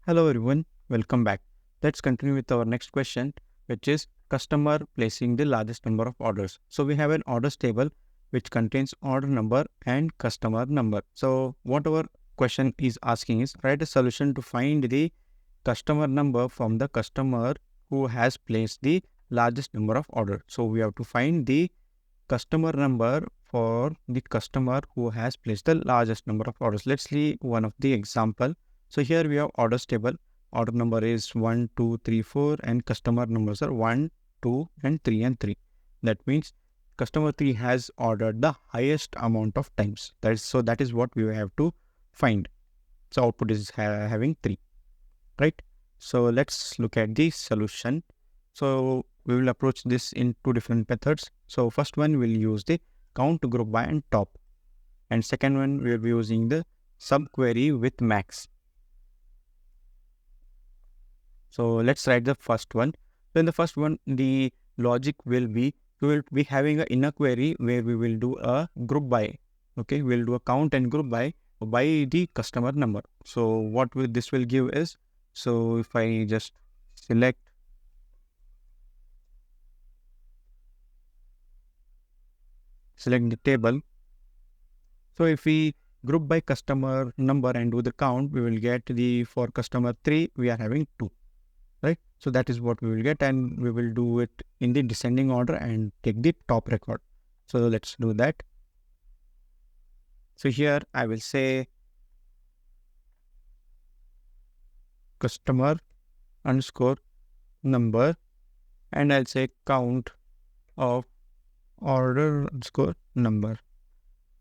Hello everyone, welcome back. Let's continue with our next question, which is customer placing the largest number of orders. So we have an orders table which contains order number and customer number. So what our question is asking is write a solution to find the customer number from the customer who has placed the largest number of orders. So we have to find the customer number for the customer who has placed the largest number of orders. Let's see one of the example. So here we have orders table. Order number is 1, 2, 3, 4 and customer numbers are 1, 2 and 3 and 3. That means customer 3 has ordered the highest amount of times. That is what we have to find. So output is having 3, right? So let's look at the solution. So we will approach this in two different methods. So first one we'll use the count group by and top, and second one we'll be using the subquery with max. So let's write the first one. So in the first one, the logic will be we will be having an inner query where we will do a group by. Okay, we'll do a count and group by the customer number. So what this will give is, so if I just select the table. So if we group by customer number and do the count, we will get for customer 3, we are having 2, right? So that is what we will get, and we will do it in the descending order and take the top record. So let's do that. So here I will say customer underscore number, and I'll say count of order underscore number.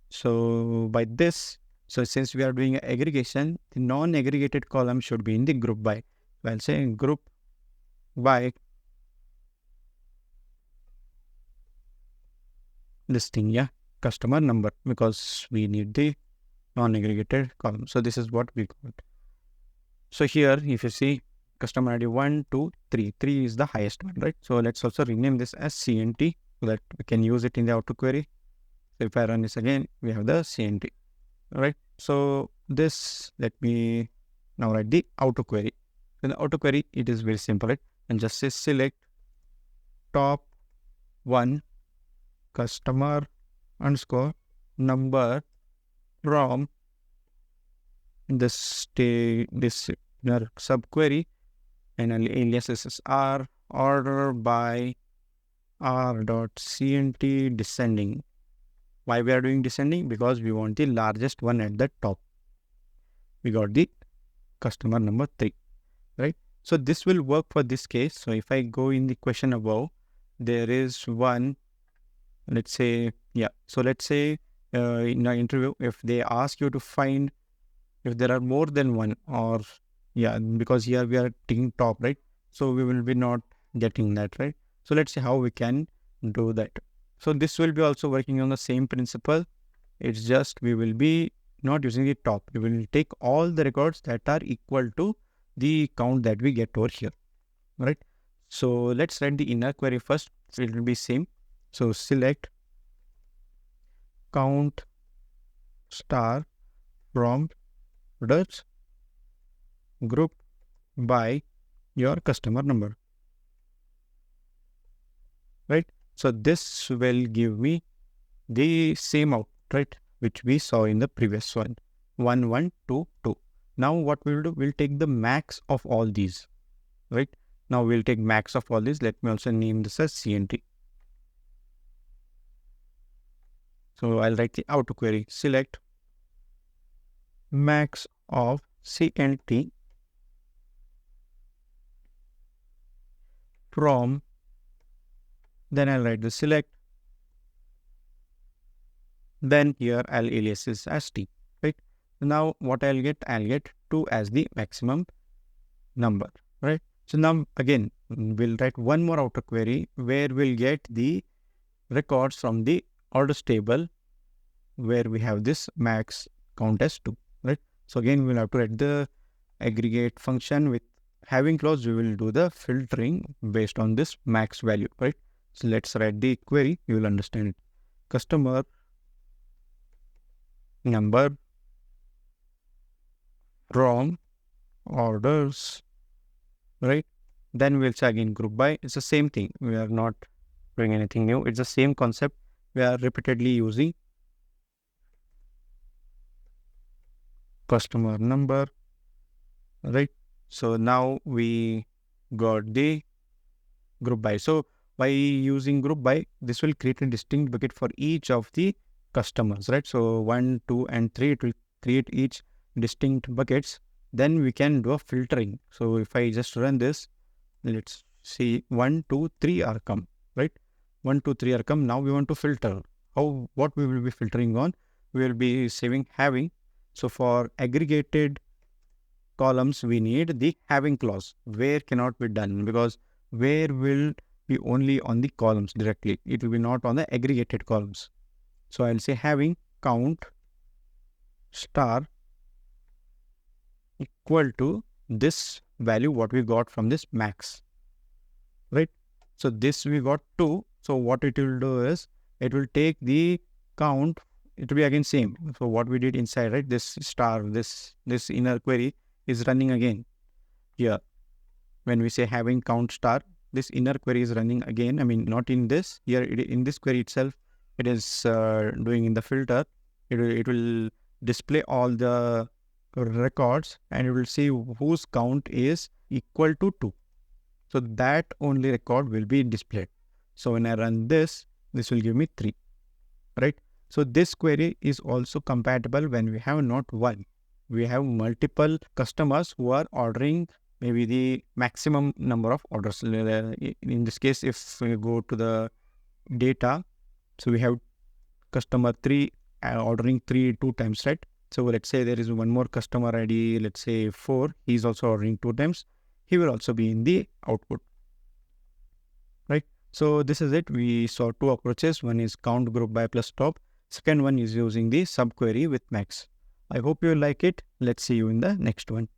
So by this, so since we are doing aggregation, the non-aggregated column should be in the group by. So I'll say group by listing, customer number, because we need the non-aggregated column. So this is what we got. So here, if you see customer ID 1, 2, 3, 3 is the highest one, right? So let's also rename this as CNT so that we can use it in the autoquery. So if I run this again, we have the CNT, right? So this, let me now write the autoquery. In the autoquery, it is very simple, right? And just say select top 1 customer underscore number from this subquery, and aliases is r order by r.cnt descending. Why we are doing descending? Because we want the largest one at the top. We got the customer number 3, right? So this will work for this case. So if I go in the question above, there is one, let's say, so let's say in an interview, if they ask you to find if there are more than one, or because here we are taking top, right? So we will be not getting that, right? So let's see how we can do that. So this will be also working on the same principle. It's just we will be not using the top. We will take all the records that are equal to the count that we get over here, right? So let's write the inner query first. So it will be same. So select count star from orders group by your customer number, right? So this will give me the same output, right, which we saw in the previous one, 1, 1, 2, 2. Now what we will do, we'll take the max of all these, right? Now we'll take max of all these. Let me also name this as CNT. So I'll write the autoquery, select max of CNT from, then I'll write the select, then here I'll alias this as T, right? Now what I'll get 2 as the maximum number, right? So now again, we'll write one more outer query where we'll get the records from the orders table where we have this max count as 2, right? So again, we'll have to write the aggregate function with having clause. We will do the filtering based on this max value, right? So let's write the query. You will understand it. Customer number from orders, right? Then we'll say again group by. It's the same thing. We are not doing anything new. It's the same concept. We are repeatedly using customer number, right? So now we got the group by. So by using group by, this will create a distinct bucket for each of the customers, right? So 1, 2, and 3, it will create each distinct buckets. Then we can do a filtering. So if I just run this, let's see 1, 2, 3 are come, right? 1, 2, 3 are come. Now we want to filter. What we will be filtering on? We will be saving having. So for aggregated columns, we need the having clause. Where cannot be done, because where will be only on the columns directly. It will be not on the aggregated columns. So I'll say having count star equal to this value what we got from this max, right? So this we got 2. So what it will do is it will take the count. It will be again same. So what we did inside, right? This star, this inner query is running again here. When we say having count star, this inner query is running again. I mean, not in this here, in this query itself, it is doing in the filter. It will display all the records and it will see whose count is equal to 2. So that only record will be displayed. So when I run this, this will give me 3, right? So this query is also compatible when we have not one. We have multiple customers who are ordering maybe the maximum number of orders. In this case, if we go to the data, so we have customer 3 ordering 3 2 times, right? So let's say there is one more customer ID, let's say 4, he's also ordering 2 times. He will also be in the output, right? So this is it. We saw 2 approaches. One is count group by plus top. Second one is using the subquery with max. I hope you like it. Let's see you in the next one.